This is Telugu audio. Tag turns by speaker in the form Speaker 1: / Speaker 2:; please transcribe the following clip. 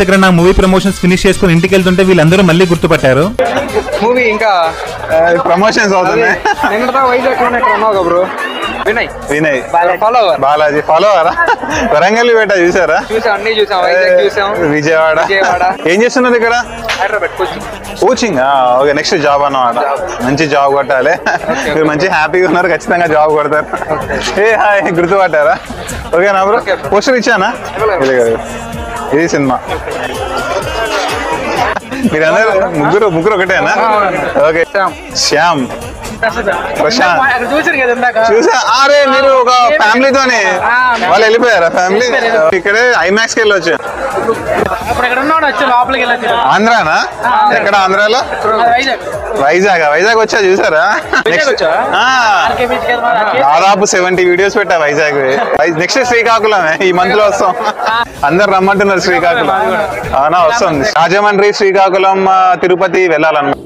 Speaker 1: దగ్గర నా మూవీ ప్రమోషన్స్ ఫినిష్ చేసుకుని ఇంటికి వెళ్తుంటే వీళ్ళందరూ మళ్ళీ గుర్తుపట్టారు.
Speaker 2: మూవీ ఇంకా
Speaker 3: ప్రమోషన్స్ అవుతున్నాయి. వినయ్ బాలాజీ ఫాలోవరా? వరంగల్ పేట చూసారా? విజయవాడ. ఏం చేస్తున్నారు ఇక్కడ? కోచింగ్. ఓకే, నెక్స్ట్ జాబ్ అన్నమాట. మంచి జాబ్ కొట్టాలి. మీరు మంచి హ్యాపీగా ఉన్నారు, ఖచ్చితంగా జాబ్ కొడతారు. ఏ హాయ్, గుర్తుపట్టారా? ఓకేనా బ్రో? పోస్టర్ ఇచ్చానా? ఇది సినిమా. మీరందరూ ముగ్గురు ఒకటేనా? ఓకే. శ్యామ్, ప్రశాంత్ చూసా. అరే మీరు ఒక ఫ్యామిలీతోనే వాళ్ళు వెళ్ళిపోయారా? ఫ్యామిలీ ఇక్కడే ఐమాక్స్ కి వెళ్ళొచ్చు. ఆంధ్రానా? ఎక్కడ ఆంధ్రాలో? వైజాగ్ వచ్చా చూసారా? దాదాపు 70 వీడియోస్ పెట్టా వైజాగ్. నెక్స్ట్ శ్రీకాకుళమే, ఈ మంత్ లో వస్తాం. అందరు రమ్మంటున్నారు శ్రీకాకుళం. అవునా, వస్తుంది. రాజమండ్రి, శ్రీకాకుళం, తిరుపతి వెళ్ళాలన్నమాట.